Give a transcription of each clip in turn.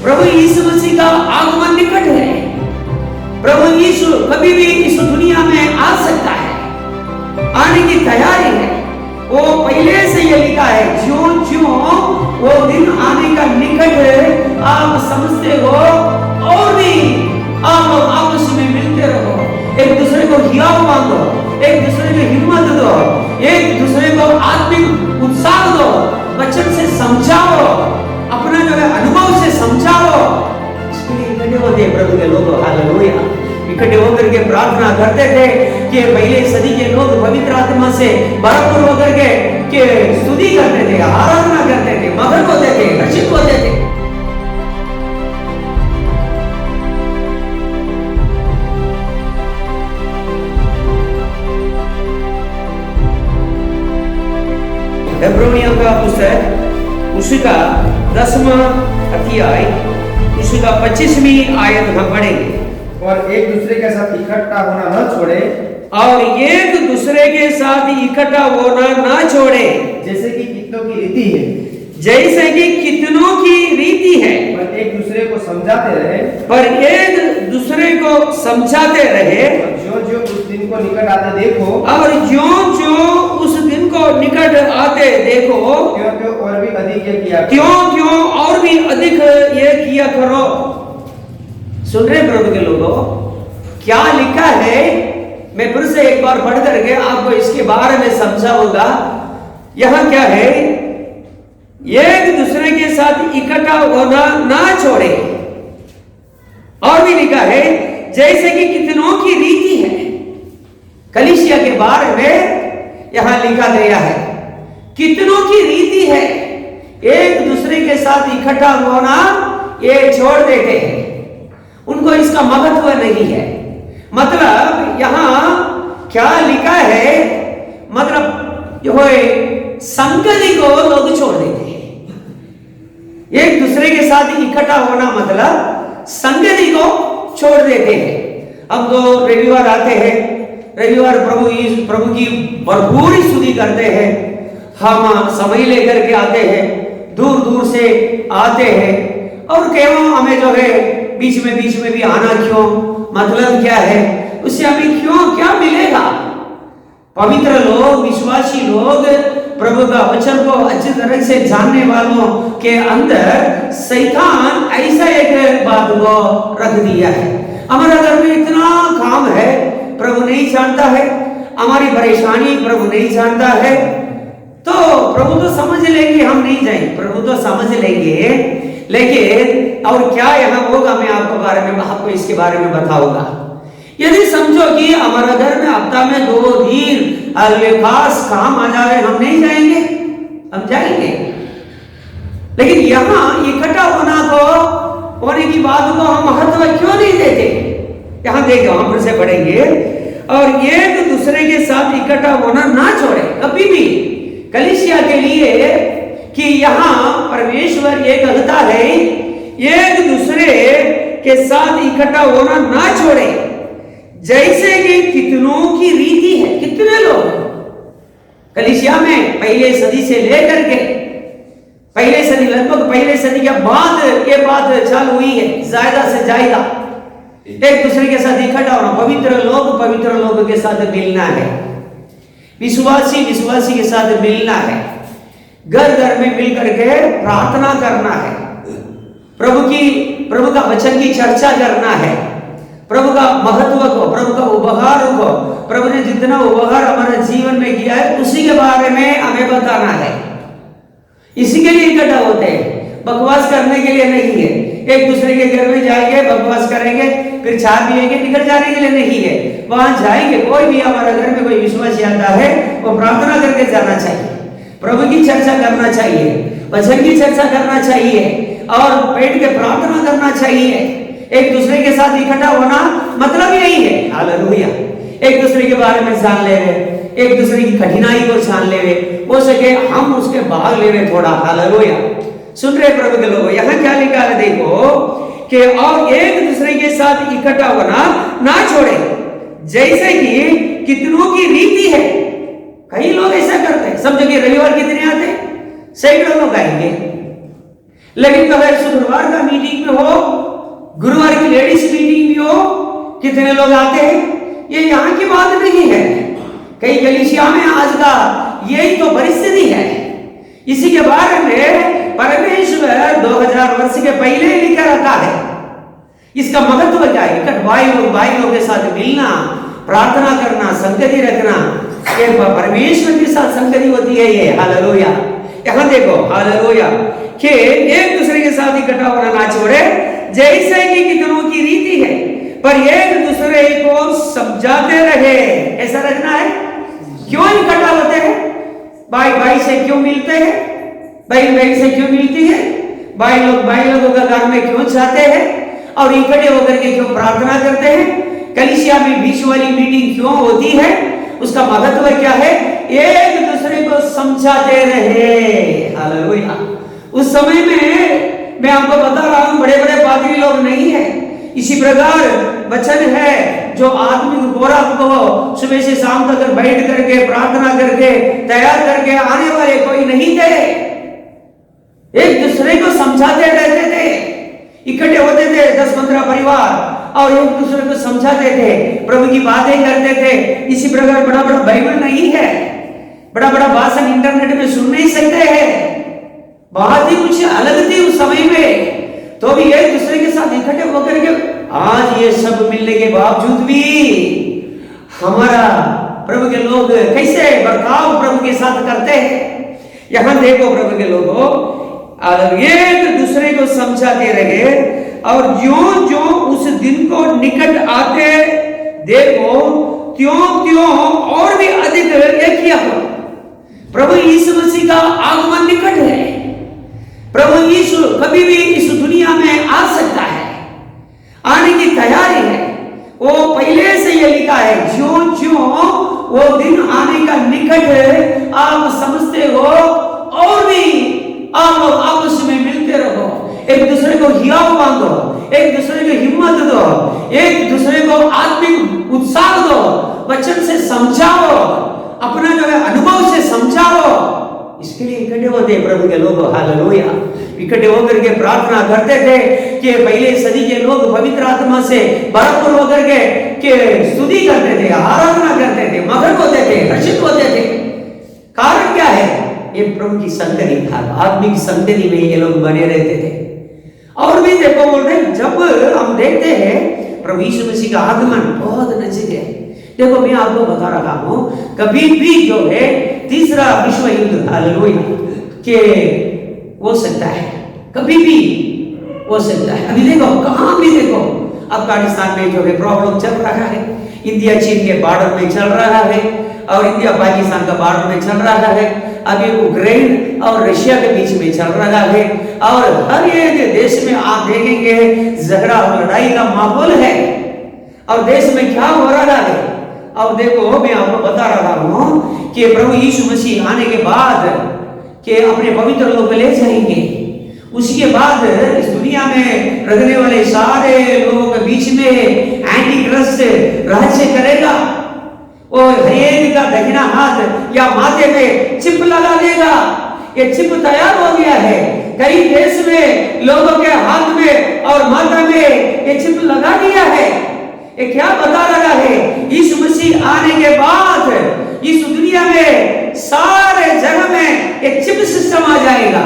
प्रभु यीशु मसीह का आगमन निकट है। प्रभु यीशु कभी भी इस दुनिया में आ सकता है, आने की तैयारी है। वो पहले से ये लिखा है, ज्यों ज्यों वो दिन आने का निकट है, आप समझते हो और भी आप आपस में मिलते रहो, एक दूसरे को हियाव मांगो, एक दूसरे को हिम्मत दो, एक दूसरे को आत्मिक उत्साह दो, वचन से समझाओ, अपना जो है अनुभव से समझाओ। इसके लिए इकट्ठे होते प्रभु के लोग, हालेलुया, इकट्ठे होकर के प्रार्थना करते थे कि पहले सदी के लोग पवित्र आत्मा से भरपूर होकर के स्तुति करते थे, आराधना करते थे, मगन होते थे, हर्षित होते थे। इब्रानियों का पुस्तक उसका 10वां अध्याय उसका 25वीं आयत हम पढ़ेंगे। और एक दूसरे के साथ इकट्ठा होना न छोड़े, और एक दूसरे के साथ इकट्ठा होना न छोड़े, जैसे कि कितनों की रीति है, जैसे कि कितनों की रीति है, पर एक दूसरे को समझाते रहे, पर एक दूसरे को समझाते रहे, जो जो उस दिन को निकट आते देखो, और जो जो उस दिन को निकट आते देखो, त्यों त्यों और भी अधिक ये किया, त्यों त्यों और भी अधिक ये किया करो। सुन रहे प्रभु के लोगों, क्या लिखा है? मैं फिर से एक बार पढ़ करके आपको इसके बारे में समझाऊंगा। यहां क्या है? एक दूसरे के साथ इकट्ठा होना ना छोड़े, और भी लिखा है जैसे कि कितनों की रीति है। कलीसिया के बारे में यहां लिखा गया है, कितनों की रीति है, एक दूसरे के साथ इकट्ठा होना ये छोड़ देते हैं, उनको इसका महत्व नहीं है। मतलब यहां क्या लिखा है? मतलब जो है संगति को लोग छोड़ देते हैं। एक दूसरे के साथ इकट्ठा होना मतलब संगति को छोड़ देते हैं। हम तो रविवार आते हैं, रविवार प्रभु की भरपूर स्तुति करते हैं, हम समय लेकर के आते हैं, दूर दूर से आते हैं, और क्यों हमें जो है बीच में भी आना क्यों? मतलब क्या है? उससे हमें क्यों क्या मिलेगा? पवित्र लोग, विश्वासी लोग प्रभु का वचन को अच्छी तरह से जानने वालों के अंदर शैतान ऐसा एक बात को रख दिया है, हमारे घर में इतना काम है, प्रभु नहीं जानता है, हमारी परेशानी प्रभु नहीं जानता है, तो प्रभु तो समझ लेंगे, हम नहीं जाएंगे, प्रभु तो समझ लेंगे। लेकिन और क्या यहाँ होगा, मैं आपको इसके बारे में बताऊंगा। यदि समझो कि हमारा घर में हफ्ता में 2 दिन खास काम आ जाए, हम नहीं जाएंगे? हम जाएंगे। लेकिन यहाँ इकट्ठा होने की बात को हम महत्व क्यों नहीं देते? यहाँ देखो, हम फिर से पढ़ेंगे, और एक दूसरे के साथ इकट्ठा होना ना छोड़े कभी भी। कलीसिया के लिए कि यहाँ परमेश्वर ये कहता है, एक दूसरे के साथ इकट्ठा होना ना छोड़े, जैसे कि कितनों की रीति है। कितने लोग कलीसिया में पहले सदी से लेकर के लगभग पहले सदी के बाद ये बात चालू हुई है, ज्यादा से ज्यादा एक दूसरे के साथ इकट्ठा होना, पवित्र लोग के साथ मिलना है, विश्वासी के साथ मिलना है, घर घर में मिल करके प्रार्थना करना है, प्रभु का वचन की चर्चा करना है, प्रभु का महत्व को, प्रभु का उपहार को, प्रभु ने जितना उपहार हमारे जीवन में किया है उसी के बारे में हमें बताना है। इसी के लिए इकट्ठा होते हैं, बकवास करने के लिए नहीं है। एक दूसरे के घर में जाएंगे, बकवास करेंगे, फिर चाय पिएंगे, निकल जाने के लिए नहीं है। वहां जाएंगे, कोई भी हमारे घर में कोई विश्वासी आता है, वो प्रार्थना करके जाना चाहिए, प्रभु की चर्चा करना चाहिए, वचन की चर्चा करना चाहिए, और बैठ के प्रार्थना करना चाहिए। एक दूसरे के साथ इकट्ठा होना मतलब यही है, हालेलुया, एक दूसरे के बारे में जान ले, एक दूसरे की कठिनाई को जान ले, हो सके हम उसके भाग ले थोड़ा, हालेलुया। सुन रहे प्रभु के लोगों, यहाँ क्या लिखा है देखो कि और एक दूसरे के साथ इकट्ठा होना ना छोड़े, जैसे कि कितनों की रीति है। कई लोग ऐसा करते हैं, समझो कि रविवार कितने आते, सैकड़ों लोग आएंगे, लेकिन तो शुक्रवार का मीटिंग में लेडीज मीटिंग भी हो, कितने लोग आते हैं। ये यहाँ की बात नहीं है, कई कलीसिया में आज का यही तो परिस्थिति है। इसी के बारे में परमेश्वर 2000 वर्ष के पहले ही लिखा रखा है। इसका महत्व क्या है? इकट्ठ भाई लोग के साथ मिलना, प्रार्थना करना, संगति रखना, ये परमेश्वर के साथ संगति होती है। ये हालेलुया। यहाँ देखो हालेलुया कि एक दूसरे के साथ इकट्ठा होना ना छोड़े, जैसे कि कितनों की रीति है, पर एक दूसरे को समझाते रहे। ऐसा रखना है। क्यों इकट्ठा होते हैं? भाई से क्यों मिलते हैं? बहन से क्यों मिलती है? भाई लोगों का घर में क्यों जाते हैं? और इकट्ठे होकर के क्यों प्रार्थना करते हैं? कलीसिया में बीच वाली मीटिंग क्यों होती है? उसका महत्व क्या है? एक दूसरे को समझाते रहे। हालेलुया। उस समय में मैं आपको बता रहा हूं, बड़े बड़े पादरी लोग नहीं है। इसी प्रकार वचन है जो आत्मिक खुराक को सुबह से शाम तक बैठ करके प्रार्थना करके तैयार करके आने वाले कोई नहीं थे। एक दूसरे को समझाते रहते थे, इकट्ठे होते थे 10-15 परिवार और एक दूसरे को समझाते थे, प्रभु की बातें करते थे। इसी प्रकार बड़ा बड़ा बाइबल नहीं है, बड़ा बड़ा भाषण इंटरनेट में सुन नहीं सकते हैं। बात ही कुछ अलग थी उस समय में। तो भी एक दूसरे के साथ इकट्ठे होकर के आज ये सब मिलने के बावजूद भी हमारा प्रभु के लोग कैसे बर्ताव प्रभु के साथ करते हैं। यहां देखो प्रभु के लोगों, एक दूसरे को समझाते रहे और जो उस दिन को निकट आते देखो त्यों और भी अधिक एक किया करो। प्रभु यीशु मसीह का आगमन निकट है। प्रभु यीशु कभी भी इस दुनिया में आ सकता है, आने की तैयारी है। वो पहले से ये लिखा है, जो वो दिन आने का निकट है आप समझते हो और भी आप लोग आपस में मिलते रहो, एक दूसरे को हियाव बांधो, एक दूसरे को हिम्मत दो, एक दूसरे को आत्मिक उत्साह दो, वचन से समझाओ, अपना जो है अनुभव से समझाओ। इसके लिए इकट्ठे होते प्रभु के लोग। हालेलुया। इकट्ठे होकर के प्रार्थना करते थे कि पहले सदी के लोग पवित्र आत्मा से भरपूर होकर के स्तुति करते थे, आराधना करते थे, मगन होते थे, हर्षित होते थे। कारण क्या है? ये प्रभु की संगति था, आत्मिक संगति में ये लोग बने रहते थे। और भी देखो बोलते हैं, जब हम देखते हैं प्रभु यीशु मसीह का आगमन बहुत नजदीक है। देखो मैं आपको बता रहा हूं, कभी भी जो है तीसरा विश्व युद्ध हालेलुया के हो सकता है, कभी भी हो सकता है। अभी देखो कहां भी देखो, अफगानिस्तान में जो है प्रॉब्लम चल रहा है, इंडिया चीन के बॉर्डर में चल रहा है और इंडिया पाकिस्तान का बॉर्डर में चल रहा है, अभी यूक्रेन और रशिया के बीच में चल रहा है। और हर एक देश में आप देखेंगे झगड़ा और लड़ाई का माहौल है। और देश में क्या हो रहा है? अब देखो मैं आपको बता रहा हूं कि प्रभु यीशु मसीह आने के बाद कि अपने पवित्र लोग को ले जाएंगे, उसके बाद इस दुनिया में रहने वाले सारे लोगों के बीच में एंटी क्राइस्ट राज्य करेगा। वो हरेक का दाहिना हाथ या माथे पे चिप लगा देगा। ये चिप तैयार हो गया है, कई देश में लोगों के हाथ में और माथा में ये चिप लगा दिया है। ये क्या बता रहा है? यीशु मसीह आने के बाद इस दुनिया में सारे जगह में एक चिप सिस्टम आ जाएगा।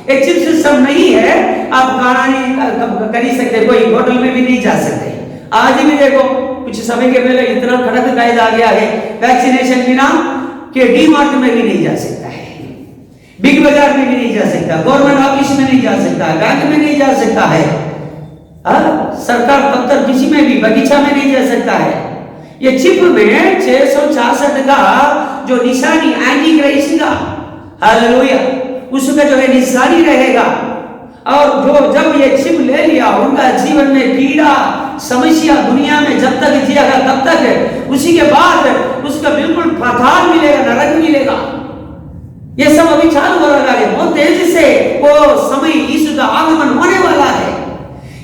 एक चिप सिस्टम नहीं है, आप खाना नहीं कर ही सकते, कोई होटल में भी नहीं जा सकते। आज भी देखो कुछ समय के पहले इतना कड़क कायदा आ गया है वैक्सीनेशन बिना कि डी मार्ट में भी नहीं जा सकता है, बिग बाजार में भी नहीं जा सकता, गवर्नमेंट ऑफिस में नहीं जा सकता, बैंक में नहीं जा सकता है, सरकार दफ्तर किसी में भी, बगीचा में नहीं जा सकता है। ये चिप में 666 का जो निशानी एंटी क्राइस्ट का हालेलुया उसका जो है निशानी रहेगा। और जो जब ये चिप ले लिया उनका जीवन में पीड़ा समस्या दुनिया में जब तक जिएगा तब तक, उसी के बाद उसका बिल्कुल पाताल मिलेगा, नरक मिलेगा। ये सब अभी चालू हो रहा है, बहुत तेजी से वो समय यीशु का आगमन होने वाला है।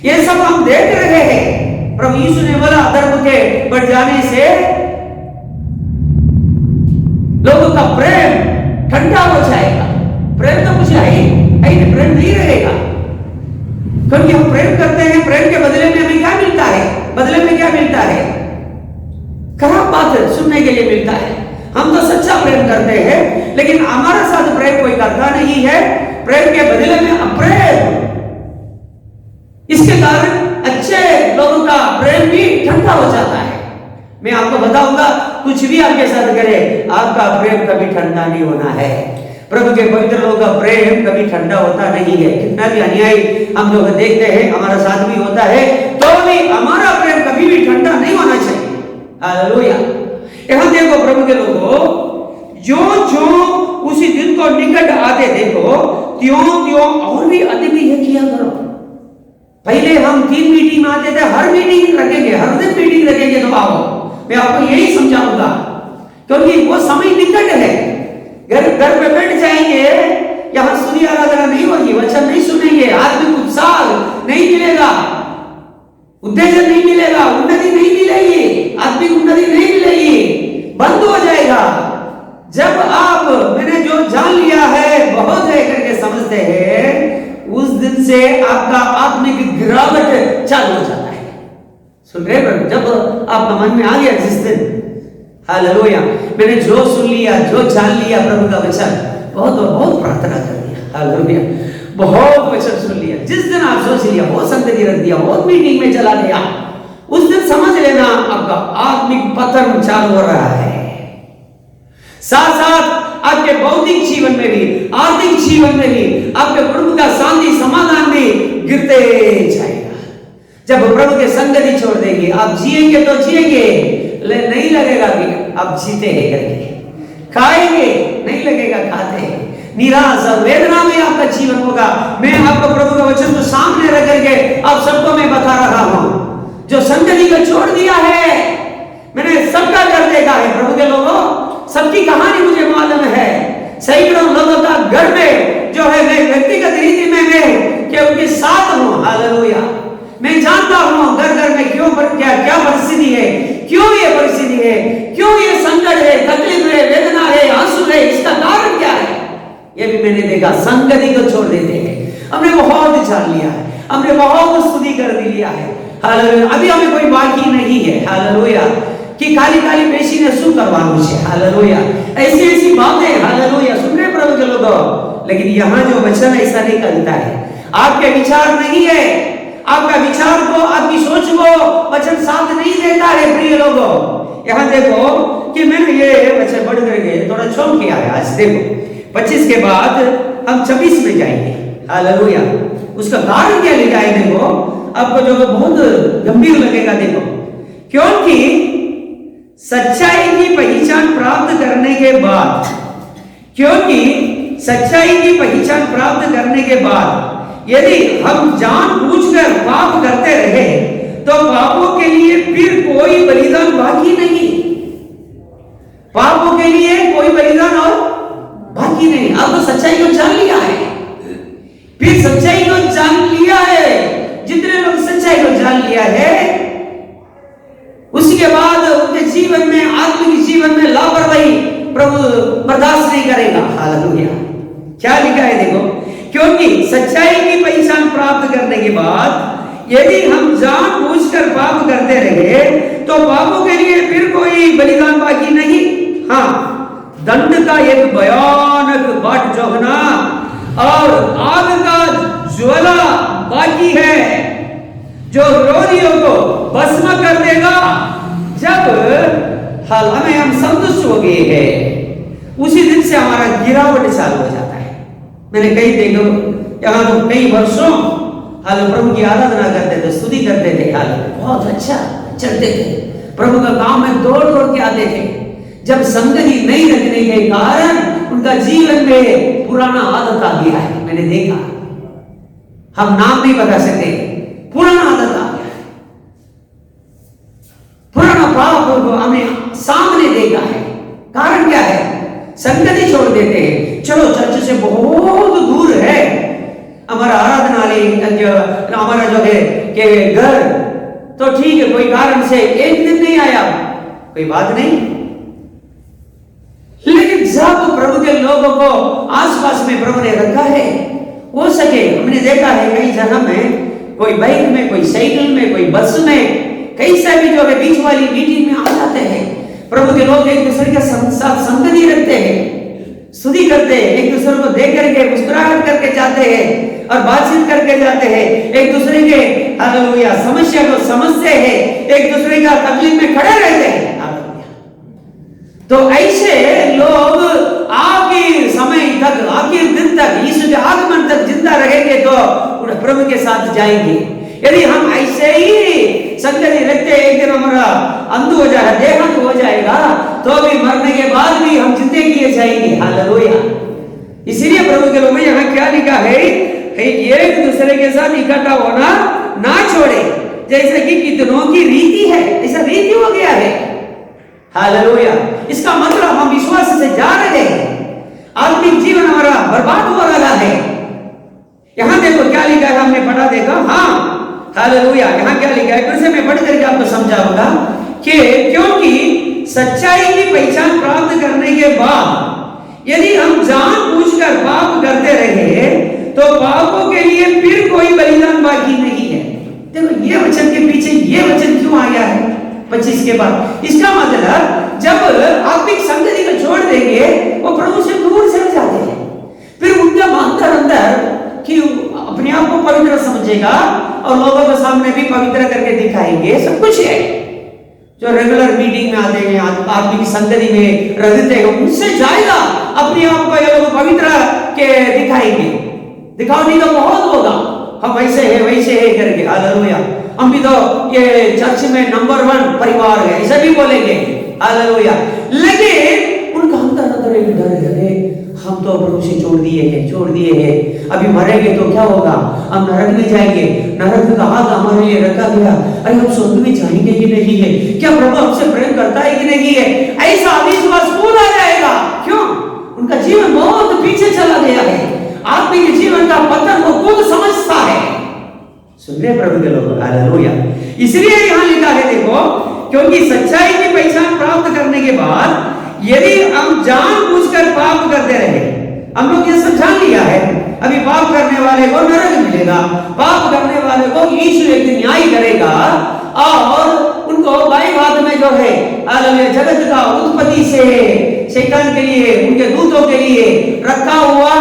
ये सब हम देख रहे हैं। प्रभु यीशु ने बोला धर्म के बढ़ जाने से लोगों का प्रेम ठंडा हो जाएगा। प्रेम तो कुछ है ही, प्रेम नहीं रहेगा, क्योंकि हम प्रेम करते हैं, प्रेम के बदले में हमें क्या मिलता बदले में क्या मिलता है? खराब बात सुनने के लिए मिलता है। हम तो सच्चा प्रेम करते हैं, लेकिन हमारे साथ प्रेम कोई करता नहीं है, प्रेम के बदले में अप्रेम। इसके कारण अच्छे लोगों का प्रेम भी ठंडा हो जाता है। मैं आपको बताऊंगा, कुछ भी आपके साथ करे, आपका प्रेम कभी ठंडा नहीं होना है। प्रभु के पवित्र लोगों का प्रेम कभी ठंडा होता नहीं है। कितना भी अन्याय हम लोग देखते हैं, हमारा साथ भी होता है, तो भी हमारा प्रेम कभी भी ठंडा नहीं होना चाहिए। हालेलुया। यहां देखो प्रभु के लोगों, जो जो उसी दिन को निकट आते देखो, त्यों त्यों और भी अधिक यह किया करो। पहले हम 3 मीटिंग में आते थे, हर मीटिंग रखेंगे, हर दिन मीटिंग रखेंगे, तो आओ मैं आपको यही समझाऊंगा, क्योंकि वो समय निकट है। घर पे बैठ जाएंगे, यहां स्तुति आराधना नहीं होगी, वचन नहीं सुनेंगे, आत्मिक उत्साह नहीं मिलेगा, उद्देश्य नहीं मिलेगा, उन्नति नहीं मिलेगी, आत्मिक उन्नति नहीं मिलेगी, बंद हो जाएगा। जब आप मैंने जो जान लिया है बहुत है करके समझते हैं, उस दिन से आपका आत्मिक गिरावट चालू हो जाता है। सुन रहे हैं? जब आपका मन में आ गया जिस दिन, हालेलुया, मैंने जो सुन लिया, जो जान लिया प्रभु का वचन, बहुत प्रार्थना कर दिया, हालेलुया, बहुत वचन सुन लिया, जिस दिन आप सोच लिया, बहुत संगति रख दिया, बहुत मीटिंग में चला गया, उस दिन समझ लेना आपका आत्मिक पतन चालू हो रहा है। साथ साथ आपके भौतिक जीवन में भी, आर्थिक जीवन में भी आपके प्रभु का शांति समाधान भी गिरते जाएगा। जब प्रभु के संगति छोड़ देंगे, आप जिएंगे तो जिएंगे, नहीं लगेगा कि आप जीते हैं करके, खाएंगे नहीं लगेगा खाते हैं, निराश और वेदना में आपका जीवन होगा। मैं आपको प्रभु का वचन तो सामने रख करके आप सबको मैं बता रहा हूं, जो संगति को छोड़ दिया है, मैंने सबका कर देखा है प्रभु के लोगों, सबकी कहानी मुझे मालूम है। सैकड़ों लोगों का घर में जो है, मैं व्यक्तिगत रीति में मैं कि उनके साथ हूं, हालेलुया, मैं जानता हूं घर घर में क्यों क्या परिस्थिति है, क्यों ये परिस्थिति है, क्यों ये संकट है, तकलीफ है, वेदना है, आंसू है, इसका कारण क्या है, ये भी मैंने देखा। संगति को छोड़ देते हैं, हमने बहुत जान लिया है, हमने बहुत स्तुति कर लिया है, हालेलुया, अभी हमें कोई बाकी नहीं है, हालेलुया, कि काली काली पेशी ने शू करवाना है, हालेलुया, ऐसी ऐसी बातें, हालेलुया, सुन रहे प्रभु के लोगों। लेकिन यहाँ जो वचन ऐसा नहीं करता है, आपके विचार नहीं है, आपका विचार को, आपकी सोच को वचन साथ नहीं देता है। प्रिय लोगों, यहाँ देखो कि मैंने ये वचन पढ़ करके थोड़ा चौंक किया है। आज देखो 25 के बाद हम 26 में जाएंगे, हालेलुया, उसका कारण क्या लिखा है देखो, आपको जो बहुत गंभीर लगेगा। देखो, क्योंकि सच्चाई की पहचान प्राप्त करने के बाद, क्योंकि सच्चाई की पहचान प्राप्त करने के बाद यदि हम जानबूझकर पाप करते रहे, तो पापों के लिए फिर कोई बलिदान बाकी नहीं, पापों के लिए कोई बलिदान और बाकी नहीं। अब तो सच्चाई को जान लिया है, फिर सच्चाई को जान लिया है, जितने लोग सच्चाई को जान लिया है, उसके बाद उनके जीवन में, आत्मिक जीवन में लापरवाही प्रभु बर्दाश्त नहीं करेगा, हालेलुया। क्या लिखा है देखो, क्योंकि सच्चाई की पहचान प्राप्त करने के बाद यदि हम जानबूझकर पाप करते रहे, तो पापों के लिए फिर कोई बलिदान बाकी नहीं। हाँ, दंड का एक भयानक बाट जोहना और आग का ज्वाला बाकी है, जो विरोधियों को भस्म कर देगा। जब हमें हम संतुष्ट हो गए हैं, उसी दिन से हमारा गिरावट चालू हो जाता है। मैंने कई देखो, यहाँ तो कई वर्षों प्रभु की आराधना करते थे, स्तुति करते थे, बहुत अच्छा चलते थे, प्रभु का काम में दौड़ दौड़ के आते थे। जब संगति नहीं रखने के कारण उनका जीवन में पुराना आदत आ गया है। मैंने देखा, हम नाम नहीं बता सकते, पुराना आदत आ गया है, पुराना पाप को हमें सामने देखा है। कारण क्या है? संगति छोड़ देते हैं। चलो चर्च से बहुत दूर है हमारा आराधनालय, हमारा जो है कि घर, तो ठीक है, कोई कारण से एक दिन नहीं आया, कोई बात नहीं। लेकिन जब प्रभु के लोगों को आसपास में प्रभु ने रखा है, हो सके, हमने देखा है कई जगह में, कोई बाइक में, कोई साइकिल में, कोई बस में, ऐसा भी जो है बीच वाली मीटिंग में आ जाते हैं, प्रभु के लोग एक दूसरे के साथ संगति रखते हैं, स्तुति करते हैं, एक दूसरे को देख करके मुस्कुराहट करके जाते हैं और बातचीत करके जाते हैं, एक दूसरे के हालेलुया समस्या को समझते हैं, एक दूसरे का तकलीफ में खड़े रहते हैं। हालेलुया। तो ऐसे लोग आखिर समय तक, आखिर दिन तक, यीशु के आगमन तक जिंदा रहेंगे तो प्रभु के साथ जाएंगे। यदि हम ऐसे ही संगति रखते एक दिन हमारा अंत हो जाएगा, देहांत हो जाएगा, तो भी मरने के बाद भी हम जिंदे किए जाएंगे। हालेलुया। इसीलिए प्रभु के लोगों में यहाँ क्या लिखा है, एक दूसरे के साथ इकट्ठा होना ना छोड़े, जैसे कि कितनों की रीति है, ऐसा रीति हो गया है। हालेलुया। इसका मतलब हम विश्वास से जा रहे हैं, आत्मिक जीवन हमारा बर्बाद हो रहा है। यहां देखो क्या लिखा है, हमने पढ़ा देखा। हाँ हालेलुया। यहां क्या लिखा है, फिर से मैं पढ़ करके आपको समझाऊंगा कि क्योंकि सच्चाई की पहचान प्राप्त करने के बाद यदि हम जानबूझकर पाप करते रहे तो पापों के लिए फिर कोई बलिदान बाकी नहीं है। देखो ये वचन के पीछे ये वचन क्यों आया है 25 के बाद। इसका मतलब जब आत्मिक संगति को छोड़ देंगे वो प्रभु से दूर चले जाते हैं, फिर उनका अंदर कि अपने आप को पवित्र समझेगा और लोगों के सामने भी पवित्र करके दिखाएंगे। सब कुछ है जो रेगुलर मीटिंग में आते हैं, आत्मिक संगति में रहते हैं, उनसे जाएगा अपने आप को ये लोग पवित्र के दिखाएंगे। दिखाओ तो बहुत होगा, हम वैसे है वैसे है करके। हालेलुया। हम भी तो ये चर्च में नंबर 1 परिवार है ऐसा भी बोलेंगे। हालेलुया। लेकिन उनका अंदर एक डर है, हम तो प्रभु से छोड़ दिए हैं, अभी मरेंगे तो क्या होगा, हम नरक में जाएंगे, नरक का हाथ हमारे लिए रखा गया, अरे हम स्वर्ग में जाएंगे कि नहीं है, क्या प्रभु हमसे प्रेम करता है कि नहीं है, ऐसा अविश्वास पूरा जाएगा। क्यों? उनका जीवन बहुत पीछे चला गया है, आत्मिक जीवन का पतन वो खुद समझता है। सुन रहे प्रभु के लोग। हालेलुया। इसलिए यहाँ लिखा है देखो, क्योंकि सच्चाई की पहचान प्राप्त करने के बाद यदि हम जानबूझकर पाप करते रहे, हम लोग ये सब जान लिया है, अभी पाप करने वाले को नरक मिलेगा, पाप करने वाले को यीशु एक दिन न्याय करेगा और उनको बाएं हाथ में जो है जगत का उत्पत्ति से शैतान के लिए, उनके दूतों के लिए रखा हुआ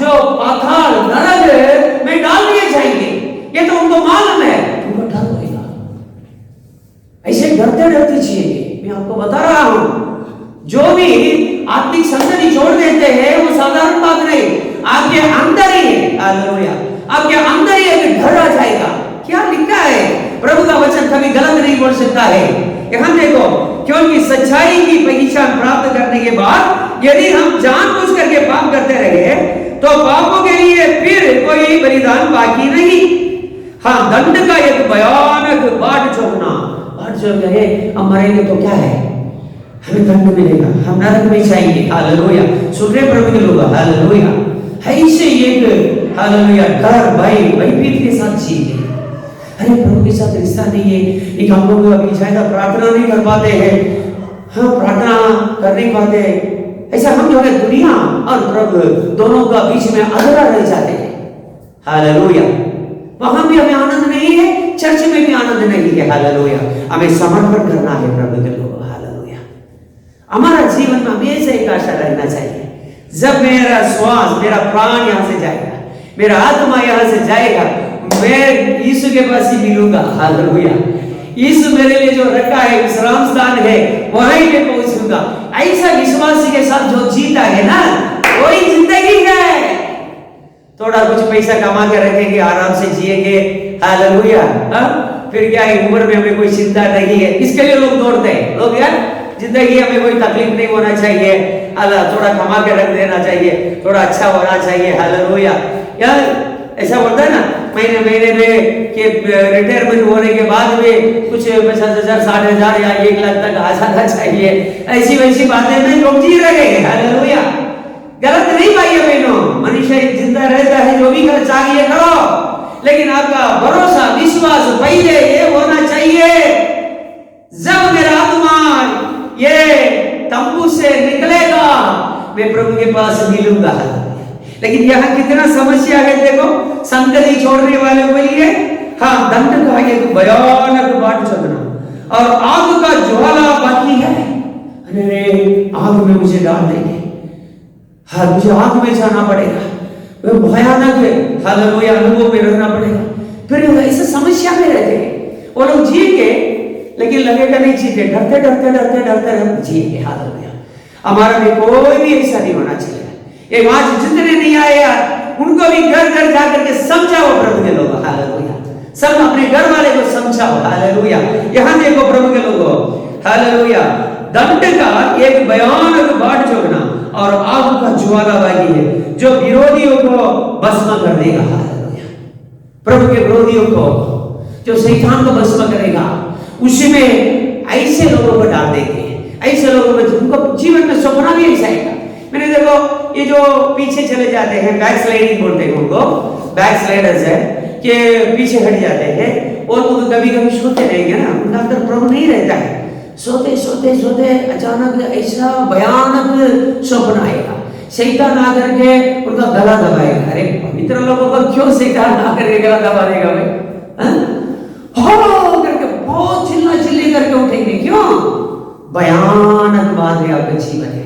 जो पाताल नरक में डाल दिए जाएंगे। ये तो उनको मालूम है, उनको डर होगा, ऐसे डरते जिएंगे। मैं आपको बता रहा हूं, जो भी आत्मिक संगति छोड़ देते हैं वो साधारण बात नहीं, आपके अंदर ही है। हालेलुया। आपके अंदर ही एक डर आ जाएगा। क्या लिखा है, प्रभु का वचन कभी गलत नहीं बोल सकता है। यहां देखो, क्योंकि सच्चाई की पहचान प्राप्त करने के बाद यदि हम जानबूझ करके पाप करते रहे तो पापों के लिए फिर कोई बलिदान बाकी नहीं। हाँ, दंड का एक भयानक बाट जो है, हम मरेंगे तो क्या है, हमें दंड मिलेगा, हम नरक में जाएंगे। हालेलुया। सुन रहे प्रभु के लोग। हालेलुया। ऐसे एक हालेलुया डर भयभीत के साथ जिए। अरे प्रभु के साथ रिश्ता नहीं है, एक हम लोग अभी ज्यादा प्रार्थना नहीं कर पाते हैं, हाँ प्रार्थना कर नहीं पाते, ऐसा हम जो है दुनिया और प्रभु दोनों का बीच में अधूरा रह जाते हैं। हालेलुया। वहां भी हमें आनंद नहीं है, चर्च में भी आनंद नहीं है। हालेलुया। हमें समर्पण करना है प्रभु के लोग। हालेलुया। हमारा जीवन में हमेशा एक आशा रहना चाहिए, जब मेरा श्वास, मेरा प्राण यहाँ से जाएगा, मेरा आत्मा यहाँ से जाएगा, मैं यीशु के पास ही मिलूंगा। हालेलुया। यीशु मेरे लिए जो रखा है विश्राम स्थान है, वहीं पे पहुंचूंगा। ऐसा विश्वासी के साथ जो जीता है ना, वही जिंदगी है। थोड़ा कुछ पैसा कमा के रखेंगे, आराम से जिएंगे। हालेलुया। फिर क्या है, उम्र में हमें कोई चिंता नहीं है। इसके लिए लोग दौड़ते हैं, लोग यार जिंदगी हमें कोई तकलीफ नहीं होना चाहिए, अल्लाह थोड़ा कमा के रख देना चाहिए, थोड़ा अच्छा होना चाहिए। हालेलुया। यार ऐसा बोलता है ना, महीने में कि रिटायरमेंट होने के बाद में कुछ 50,000, 60,000 या 1 लाख तक आ जाना चाहिए। ऐसी वैसी बातें में लोग जी रहे हैं। हालेलुया। गलत नहीं भाइयों बहनों, मनुष्य जिंदा रहता है, जो भी कर चाहिए करो, लेकिन आपका भरोसा विश्वास पहले ये होना चाहिए, जब मेरा आत्मा ये तंबू से निकलेगा मैं प्रभु के पास मिलूंगा। लेकिन यहाँ कितना समस्या है देखो, संगति छोड़ने वालों के लिए हाँ, दंड का एक भयानक बाट चलना और आग का ज्वाला बाकी है। अरे आग में मुझे डाल देंगे, हाँ मुझे आग में जाना पड़ेगा, वो भयानक है, हालेलुया, अनुभव में रहना पड़ेगा। फिर ऐसे समस्या में रहते हैं वो लोग, जिएंगे लेकिन लगेगा नहीं जीते, डरते डरते डरते डरते जिएंगे। हालेलुया, हमारा भी कोई भी ऐसा नहीं होना चाहिए। ये आज जितने नहीं आए यार, उनको भी घर घर जाकर के समझाओ प्रभु के लोग। हालेलुया, सब अपने घर वाले को समझाओ। हालेलुया, यहाँ देखो प्रभु के लोगों, हालेलुया, दंड का एक भयानक बाट चोगना और आग का ज्वाला बागी है जो विरोधियों को भस्म कर देगा। हालेलुया, प्रभु के विरोधियों को, जो शैतान को भस्म करेगा, उसी में ऐसे लोगों को डाल देंगे, ऐसे लोगों को जिनको जीवन में सपना भी ऐसा है। मैंने देखो ये जो पीछे चले जाते हैं, बैक स्लाइडिंग बोलते हैं उनको, बैक स्लाइडर्स है कि पीछे हट जाते हैं, और वो कभी कभी सोते रहेंगे ना, उनका अंदर प्रभु नहीं रहता है। सोते सोते सोते अचानक ऐसा भयानक स्वप्न आएगा, शैतान आकर के उनका गला दबाएगा। अरे पवित्र लोगों को क्यों शैतान आकर के गला दबा देगा भाई? हो करके बहुत चिल्ला चिल्ली करके उठेंगे, क्यों? भयानक बात है आपका जीवन है।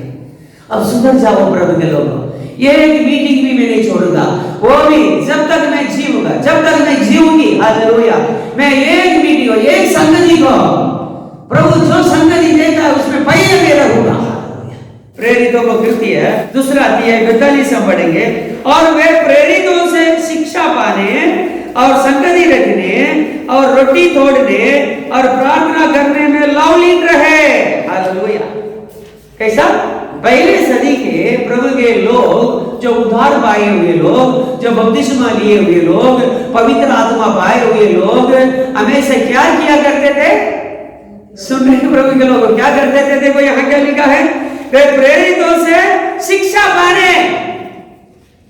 अब सुधर जाओ प्रभु के लोगों, ये एक मीटिंग भी मैं नहीं छोड़ूंगा, वो भी जब तक मैं जीऊंगा, जब तक मैं जीऊंगी। हालेलुया, मैं एक मीटिंग, एक संगति को, प्रभु जो संगति देता है उसमें पहले मैं रहूंगा। प्रेरितों को कृति है, दूसरा अध्याय 42 हम पढ़ेंगे। और वे प्रेरितों से शिक्षा पाने और संगति रखने और रोटी तोड़ने और प्रार्थना करने में लवलीन रहे। हालेलुया, कैसा? पहले सदी के प्रभु के लोग, जो उद्धार पाए हुए लोग, जो बपतिस्मा लिए हुए लोग, पवित्र आत्मा पाए हुए लोग, हमेशा क्या किया करते थे? सुन रहे प्रभु के लोग क्या करते थे? देखो यहाँ क्या लिखा है, वे प्रेरितों से शिक्षा पाने,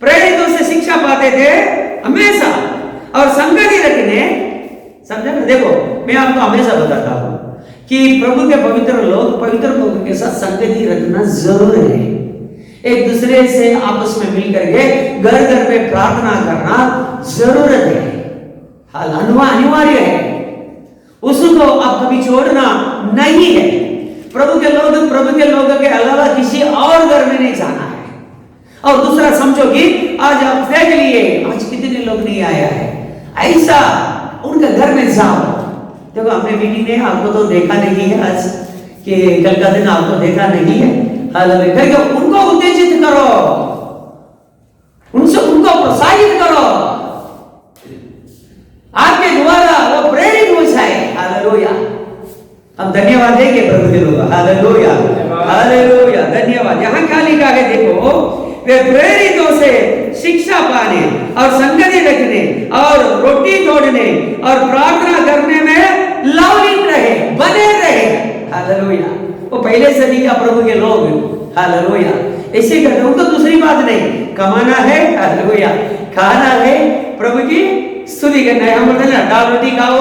प्रेरितों से शिक्षा पाते थे हमेशा, और संगति रखने। समझे? देखो मैं आपको हमेशा बताता हूं कि प्रभु के पवित्र लोग, पवित्र लोगों के साथ संगति रखना जरूर है। एक दूसरे से आपस में मिल करके घर घर में प्रार्थना करना जरूरत है, अनिवार्य है, उसको आप कभी छोड़ना नहीं है। प्रभु के लोगों के अलावा किसी और घर में नहीं जाना है। और दूसरा समझो कि आज आप देख लिए आज कितने लोग नहीं आया है, ऐसा उनके घर में जाओ। देखो हमने मीटिंग में आपको तो देखा नहीं है आज, कि कल का दिन आपको देखा नहीं है। हालेलुया, उनको उत्तेजित करो, उनको प्रोत्साहित करो, आपके द्वारा वो प्रेरित हो जाए। हालेलुया, हम धन्यवाद देंगे प्रभु के लोग। हालेलुया, हालेलुया, धन्यवाद। यहाँ क्या लिखा है देखो, वे प्रेरितों से शिक्षा पाने और संगति रखने और रोटी तोड़ने और प्रार्थना करने में लवलीन रहे, बने रहे। हालेलुया, वो पहले से नहीं प्रभु के लोग। हालेलुया, ऐसे करते, उनको दूसरी बात नहीं, कमाना है, हालेलुया, खाना है, प्रभु की स्तुति करना है। हम बोलते हैं ना, दाल रोटी खाओ,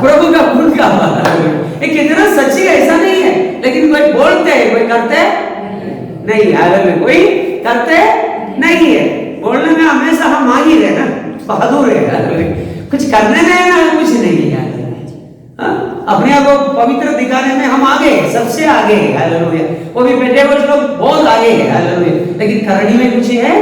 प्रभु का गुण गाओ। ये कितना सच्ची है ऐसा नहीं है, लेकिन कोई बोलते हैं, कोई करते नहीं। हालेलुया, कोई करते नहीं है। बोलने में हमेशा हम माहिर है ना, बहादुर है, कुछ करने में ना कुछ नहीं है। अपने आप को पवित्र दिखाने में हम आगे, सबसे आगे है। हालेलुया, वो भी बेटे वो लोग बहुत आगे है। हालेलुया, लेकिन करनी में कुछ है।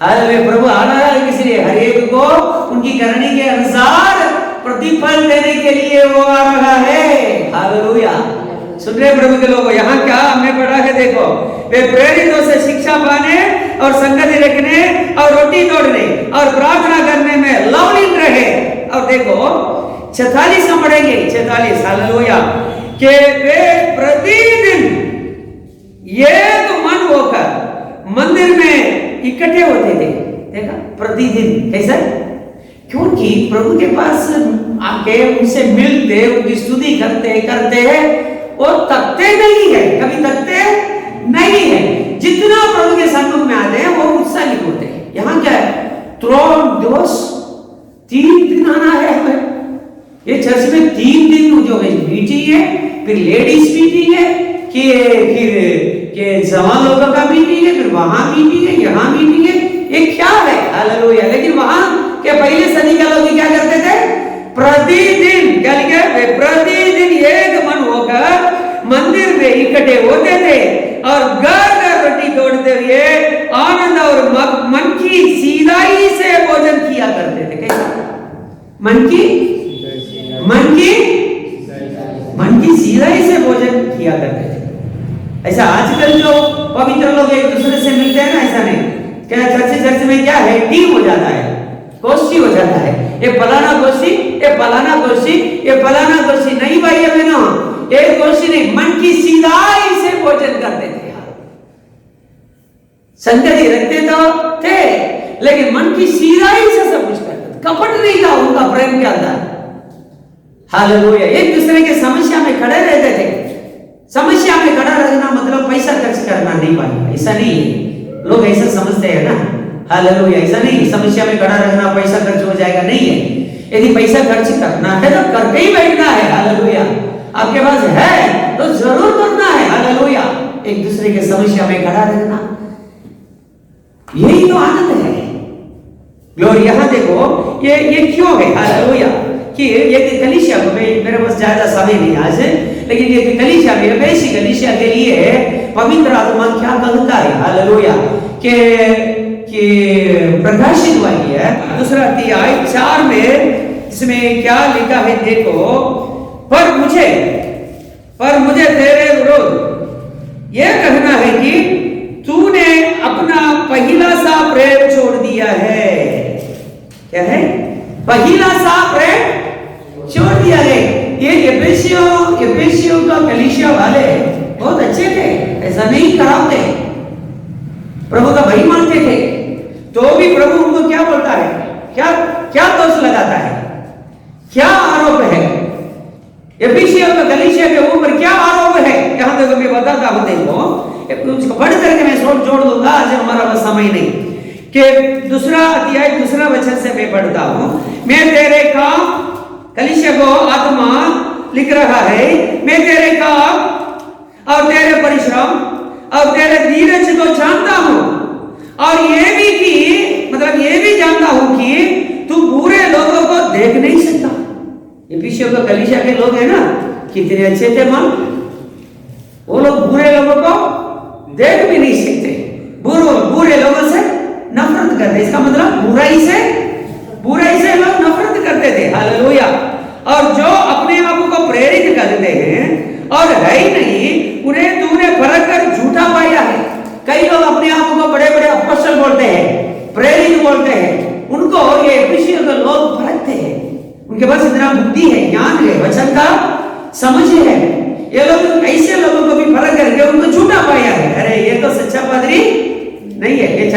हालेलुया, प्रभु आ रहा है, इसलिए हर एक को उनकी करनी के अनुसार प्रतिफल देने के लिए वो आ रहा है। हालेलुया, सुन रहे प्रभु के लोगों, यहाँ क्या हमने पढ़ा है देखो, वे प्रेरितों से शिक्षा पाने और संगति रखने और रोटी तोड़ने और प्रार्थना करने में लवलीन रहे। और देखो 46 हम पढ़ेंगे, 46। हालेलुया, कि वे प्रतिदिन एक मन होकर मंदिर में इकट्ठे होते थे। देखा, प्रतिदिन कैसा? क्योंकि प्रभु के पास आके उनसे मिलते, उनकी स्तुति करते करते हैं, वो थकते नहीं है, कभी थकते नहीं है। जितना प्रभु के सम्मुख में आते हैं वो उत्साहित होते हैं। यहाँ क्या है, 3 दिन आना है हमें। ये चर्च में 3 दिन जो है मीटिंग है, फिर लेडीज मीटिंग है, फिर जवान लोगों का मीटिंग है, फिर वहां मीटिंग है, यहाँ मीटिंग है। ये क्या है? हालेलुया, लेकिन वहां कि पहले सदी के लोग क्या करते थे? प्रतिदिन क्या लिखा है? वे प्रतिदिन एक मन होकर मंदिर में इकट्ठे होते थे और घर घर रोटी तोड़ते हुए आनंद और मन की सीधाई से भोजन किया करते थे। कैसा? मन की सीधाई से भोजन किया करते थे। ऐसा आजकल जो पवित्र लोग एक दूसरे से मिलते हैं ना, ऐसा नहीं। क्या चर्च में क्या है? टीम हो जाता है, गोष्ठी हो जाता है। ये फलाना गोष्ठी, ये फलाना गोष्ठी, ये फलाना गोष्ठी। नहीं भाई बहनों, एक गोष्ठी नहीं, मन की सीधाई से भोजन करते थे। संगति रखते तो थे, लेकिन मन की सीधाई से सब कुछ करते थे। कपट नहीं था उनका प्रेम के अंदर। हालेलुया। एक दूसरे के समस्या में खड़े रहते थे। समस्या में खड़ा रहना मतलब पैसा खर्च करना नहीं भाई, ऐसा नहीं है। लोग ऐसा समझते हैं ना। हालेलुया। ऐसा नहीं, समस्या में खड़ा रहना पैसा खर्च हो जाएगा, नहीं है। यदि पैसा खर्च करना है तो करके ही बैठना है। हालेलुया। आपके पास है तो जरूर करना है। हालेलुया। एक दूसरे के समस्या में खड़ा रहना, यही तो आनंद है। ग्लोरी। यहां देखो ये क्यों है? हालेलुया। कि ये कलीसिया को, मेरे पास ज्यादा समय नहीं आज, लेकिन ये कलीसिया में, वैसी कलीसिया के लिए पवित्र आत्मा क्या कहता है? हालेलुया। कि प्रकाशित वाक्य है दूसरा अध्याय 4 में, इसमें क्या लिखा है देखो। पर मुझे तेरे विरुद्ध यह कहना है कि तूने अपना पहला सा प्रेम छोड़ दिया है। क्या है? पहला सा प्रेम छोड़ दिया है। ये एफेसियों का कलीसिया वाले बहुत अच्छे थे, ऐसा नहीं खराब थे, प्रभु का भाई मानते थे। तो भी प्रभु उनको क्या बोलता है? क्या दोष लगाता है? क्या आरोप है? एफेसियों का कलीसिया के ऊपर क्या आरोप है? यहां देखो, मैं बताता हूं। देखो, पढ़ करके मैं जोड़ दूंगा, आज हमारा बस समय नहीं। कि दूसरा अध्याय दूसरा वचन से मैं पढ़ता हूं। मैं तेरे काम, कलीसिया को आत्मा लिख रहा है, मैं तेरे काम और तेरे परिश्रम और तेरे धीरज को जानता हूं, और ये भी जानता हूं कि तू बुरे लोगों को देख नहीं सकता। एफिसियों का कलीसिया के लोग हैं ना, कितने अच्छे थे मन। वो लोग बुरे लोगों को देख भी नहीं सकते, बुरे लोगों से नफरत करते। इसका मतलब बुराई से लोग नफरत करते थे। हालेलुया। और जो अपने आप को प्रेरित करते हैं और है ही नहीं, उन्हें तूने फरक कर झूठा पाया है। कई लोग अपने आप को बड़े बड़े अपोस्तल बोलते हैं, प्रेरित बोलते हैं, उनको ये एफिसियों के लोग फरकते हैं। उनके पास इतना बुद्धि है, ज्ञान है, वचन का समझ है। ये लोग ऐसे लोगों को भी फरक करके उनको झूठा पाया है। अरे ये तो सच्चा पादरी नहीं है, ये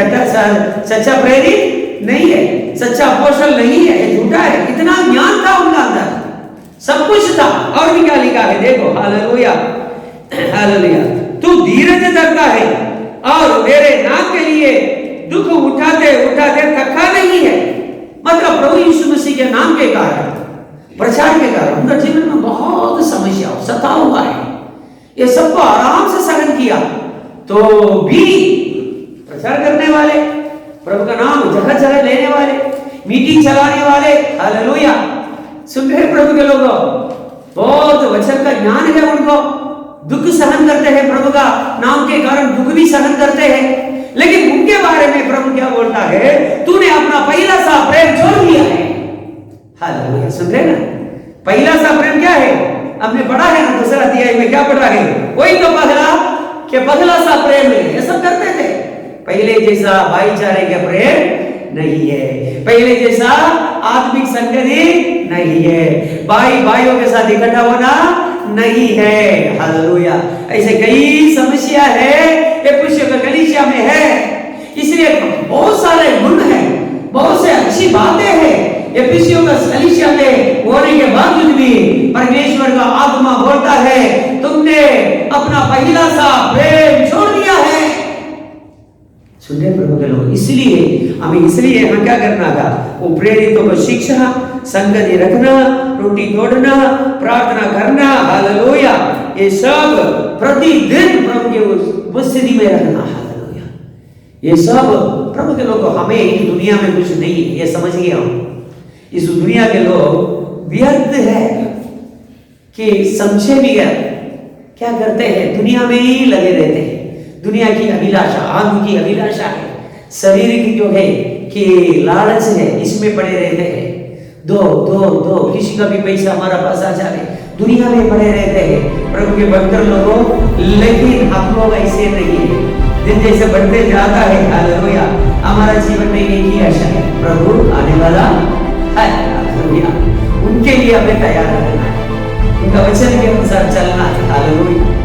सच्चा प्रेरित नहीं है, सच्चा अपोस्तल नहीं है, ये झूठा है। इतना ज्ञान था उनका अंदर, सब कुछ था। और भी क्या लिखा है देखो। हालेलुया। हालेलुया। तू धीरज धरता है और मेरे नाम के लिए दुख उठाते थका नहीं है। मतलब प्रभु यीशु मसीह के नाम के कारण, प्रचार के कारण उनका जीवन में बहुत समस्या सता हुआ है। ये सबको आराम से सहन किया, तो भी प्रचार करने वाले, प्रभु का नाम जगह जगह लेने वाले, मीटिंग चलाने वाले। हालेलुया। सुन रहे प्रभु के लोगों, बहुत वचन का ज्ञान है उनको, दुख सहन करते हैं, प्रभु का नाम के कारण दुख भी सहन करते हैं। लेकिन उनके बारे में प्रभु क्या बोलता है? तूने अपना पहला सा प्रेम छोड़ दिया है। हालेलुया। सुन रहे ना, पहला सा प्रेम क्या है? हमने पढ़ा है ना दूसरा अध्याय में, क्या पढ़ा है? वही तो पहला सा प्रेम है। ये सब करते थे। पहले जैसा भाईचारे का प्रेम नहीं है, पहले जैसा आत्मिक संगति नहीं है, भाइयों के साथ इकट्ठा होना नहीं है। हालेलुया। ऐसे कई समस्या है एफिसियों का कलीसिया में है। इसलिए बहुत सारे गुण हैं, बहुत से अच्छी बातें हैं एफिसियों का कलीसिया में होने के बावजूद भी परमेश्वर का आत्मा बोलता है, तुमने अपना पहला सा प्रेम छोड़ दिया है। सुनिए प्रभु के लोग, इसलिए हमें क्या करना था? वो प्रेरितों को शिक्षा, संगति रखना, रोटी तोड़ना, प्रार्थना करना। हालेलुया। ये सब प्रतिदिन प्रभु के उपस्थिति में रहना। हालेलुया। ये सब प्रभु के लोग, हमें इस दुनिया में कुछ नहीं है, ये समझ गया हूं। इस दुनिया के लोग व्यर्थ है कि समझे भी गया क्या करते हैं, दुनिया में ही लगे रहते हैं। दुनिया की अभिलाषा, आंख की अभिलाषा है, शरीर की जो है कि लालच है, इसमें पड़े रहते हैं। दो दो दो, किसी का भी पैसा हमारा पास आ जाए, दुनिया में पड़े रहते हैं प्रभु के भक्त लोगों। लेकिन हम लोग ऐसे नहीं है, दिन जैसे बढ़ते जाता है, हालेलुया, हमारा जीवन में एक ही आशा है, प्रभु आने वाला है, हालेलुया। उनके लिए हमें तैयार रहना है, उनका वचन के अनुसार चलना है, हालेलुया।